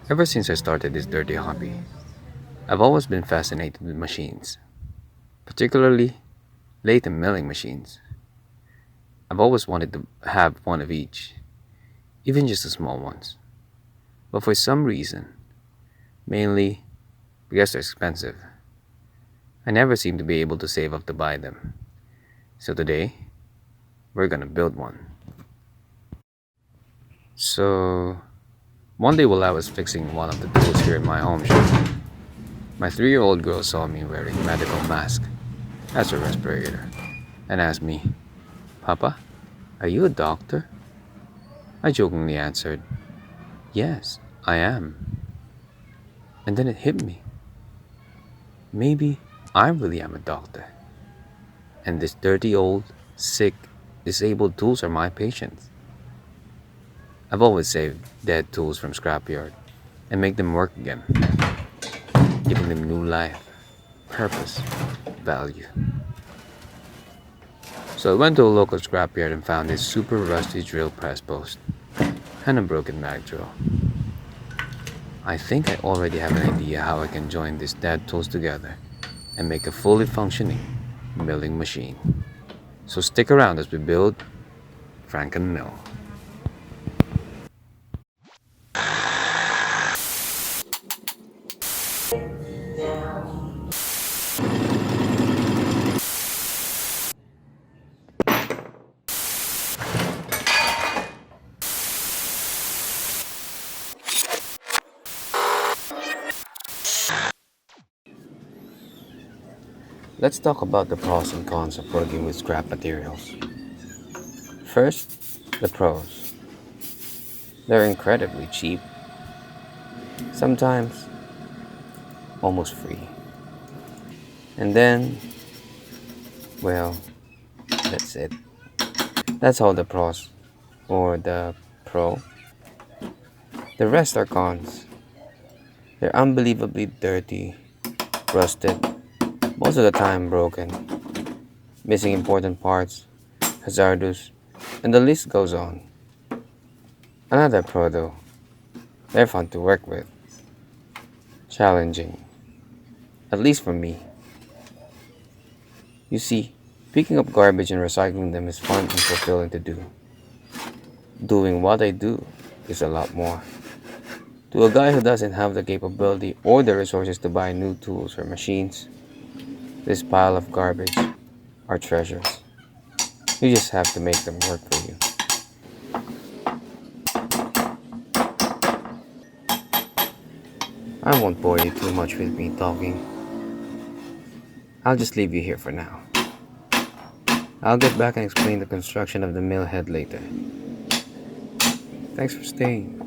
Ever since I started this dirty hobby, I've always been fascinated with machines, particularly lathe and milling machines. I've always wanted to have one of each, even just the small ones. But for some reason, mainly because they're expensive, I never seem to be able to save up to buy them. So today, we're gonna build one. So, one day while I was fixing one of the tools here in my home shop, my 3-year-old girl saw me wearing a medical mask as a respirator and asked me, Papa, are you a doctor? I jokingly answered, Yes, I am. And then it hit me. Maybe I really am a doctor. And this dirty old, sick, disabled tools are my patients. I've always saved dead tools from scrapyard and make them work again, giving them new life, purpose, value. So I went to a local scrapyard and found this super rusty drill press post and a broken mag drill. I think I already have an idea how I can join these dead tools together and make a fully functioning milling machine. So stick around as we build Franken Mill. Let's talk about the pros and cons of working with scrap materials. First, the pros. They're incredibly cheap, sometimes almost free. And then, well, that's it. That's all the pros or the pro. The rest are cons. They're unbelievably dirty, rusted, most of the time broken, missing important parts, hazardous, and the list goes on. Another pro though, they're fun to work with, challenging, at least for me. You see, picking up garbage and recycling them is fun and fulfilling to do. Doing what I do is a lot more. To a guy who doesn't have the capability or the resources to buy new tools or machines, this pile of garbage are treasures. You just have to make them work for you. I won't bore you too much with me talking. I'll just leave you here for now. I'll get back and explain the construction of the mill head later. Thanks for staying.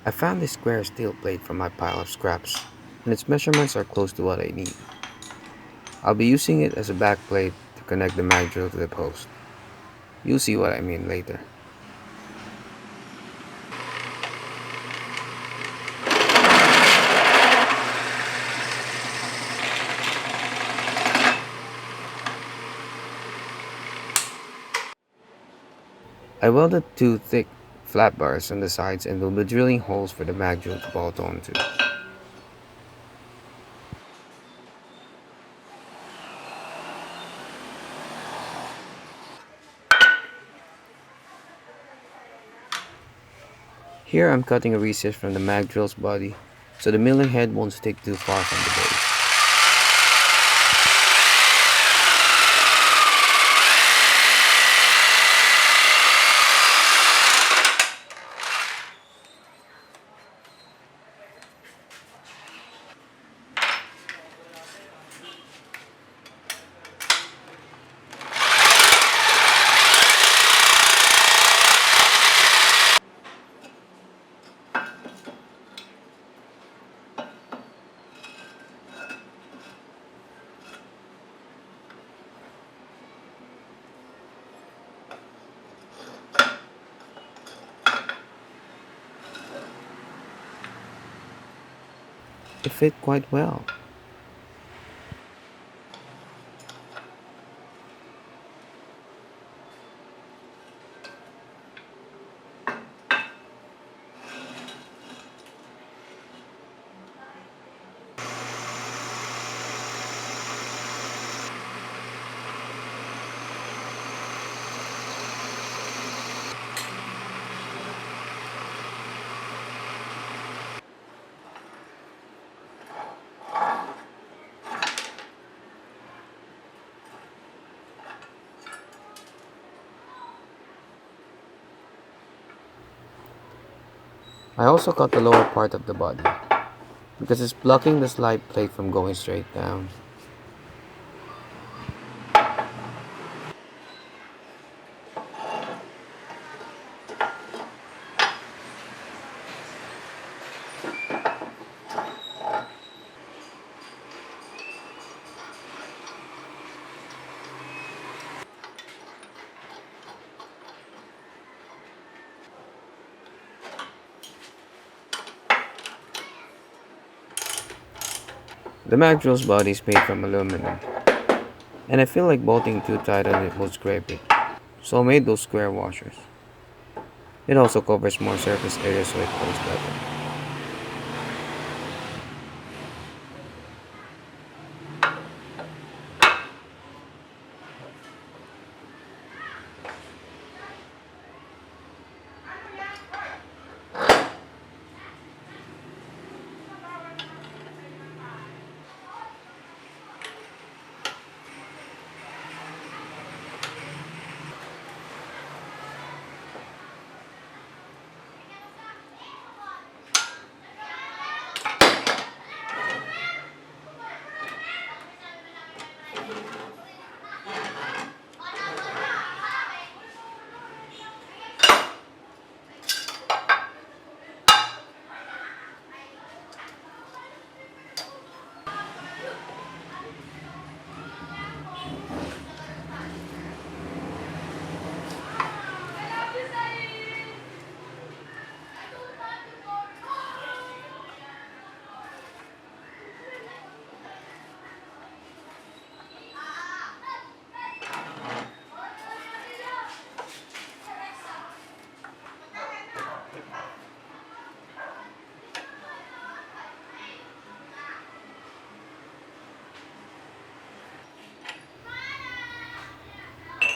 I found this square steel plate from my pile of scraps, and its measurements are close to what I need. I'll be using it as a back plate to connect the mag drill to the post. You'll see what I mean later. I welded two thick flat bars on the sides and will be drilling holes for the mag drill to bolt onto. Here I'm cutting a recess from the mag drill's body so the milling head won't stick too far from the base. It fit quite well. I also cut the lower part of the body because it's blocking the slide plate from going straight down. The mag drill's body is made from aluminum, and I feel like bolting too tight on it will scrape it, so I made those square washers. It also covers more surface area so it holds better.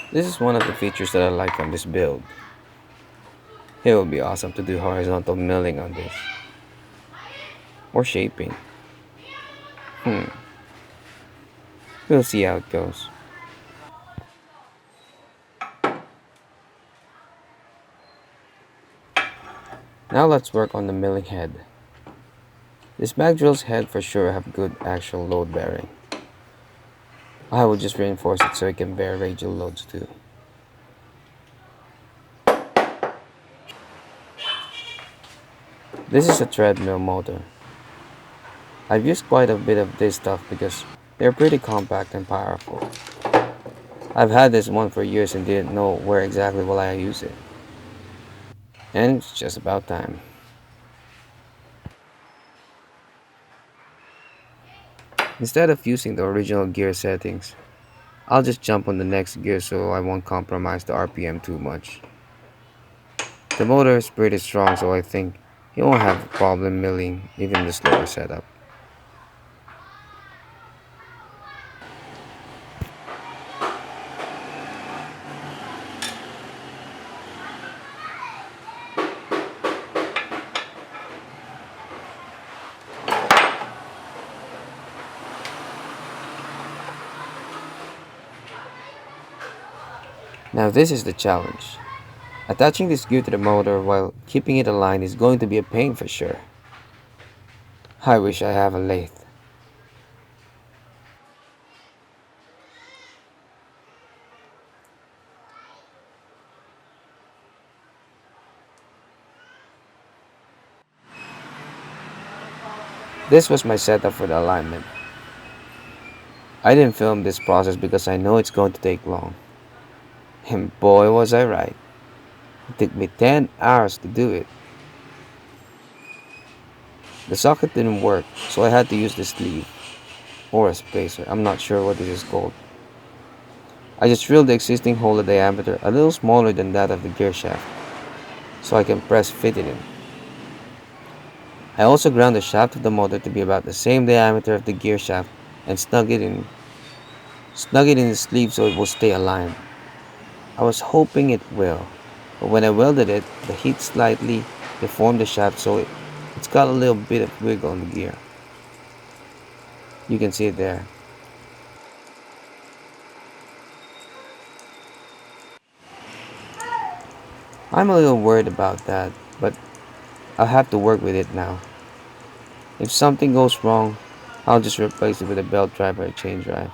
This is one of the features that I like on this build. It would be awesome to do horizontal milling on this. Or shaping. Hmm. We'll see how it goes. Now let's work on the milling head. This mag drill's head for sure have good actual load bearing. I will just reinforce it so it can bear radial loads too. This is a treadmill motor. I've used quite a bit of this stuff because they're pretty compact and powerful. I've had this one for years and didn't know where exactly will I use it. And it's just about time. Instead of using the original gear settings, I'll just jump on the next gear so I won't compromise the RPM too much. The motor is pretty strong, so I think he won't have a problem milling even the slower setup. Now this is the challenge. Attaching this gear to the motor while keeping it aligned is going to be a pain for sure. I wish I have a lathe. This was my setup for the alignment. I didn't film this process because I know it's going to take long. And boy was I right. It took me 10 hours to do it. The socket didn't work, so I had to use the sleeve, or a spacer, I'm not sure what this is called. I just drilled the existing hole a diameter a little smaller than that of the gear shaft, so I can press fit it in. I also ground the shaft of the motor to be about the same diameter of the gear shaft and snug it in the sleeve so it will stay aligned. I was hoping it will, but when I welded it, the heat slightly deformed the shaft so it's got a little bit of wiggle on the gear. You can see it there. I'm a little worried about that, but I'll have to work with it now. If something goes wrong, I'll just replace it with a belt drive or a chain drive.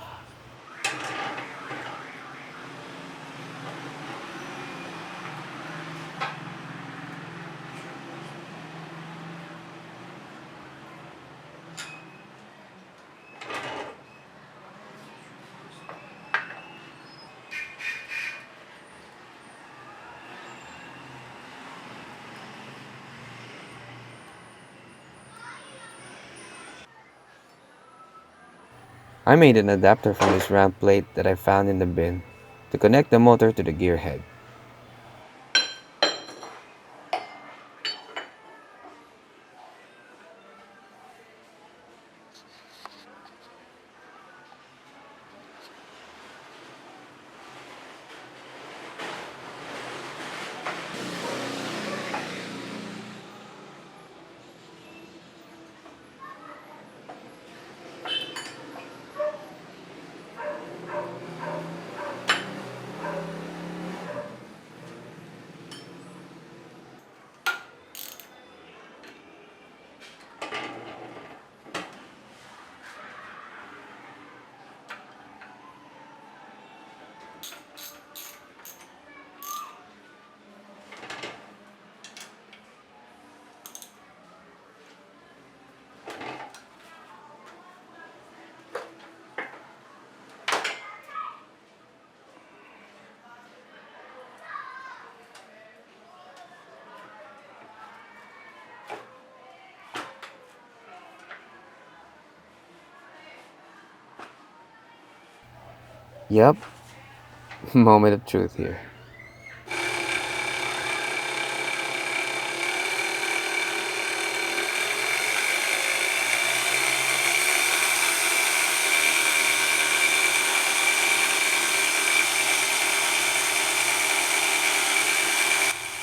I made an adapter from this round plate that I found in the bin to connect the motor to the gear head. Yup, moment of truth here.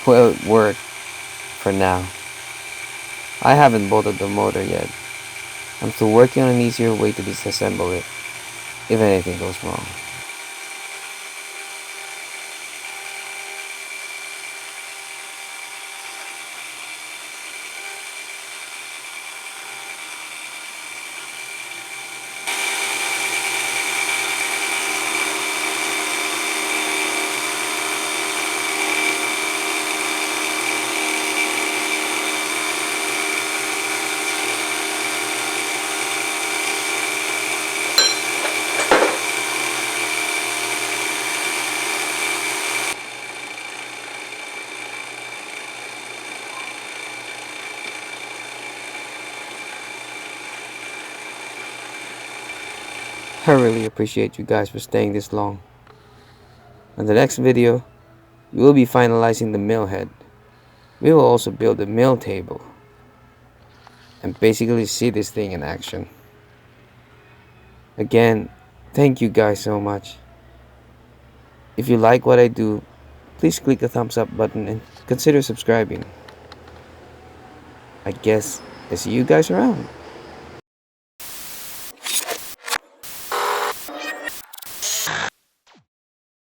Well, it worked for now. I haven't bolted the motor yet. I'm still working on an easier way to disassemble it if anything goes wrong. I really appreciate you guys for staying this long. In the next video, we will be finalizing the mill head. We will also build a mill table and basically see this thing in action. Again, thank you guys so much. If you like what I do, please click the thumbs up button and consider subscribing. I guess I see you guys around.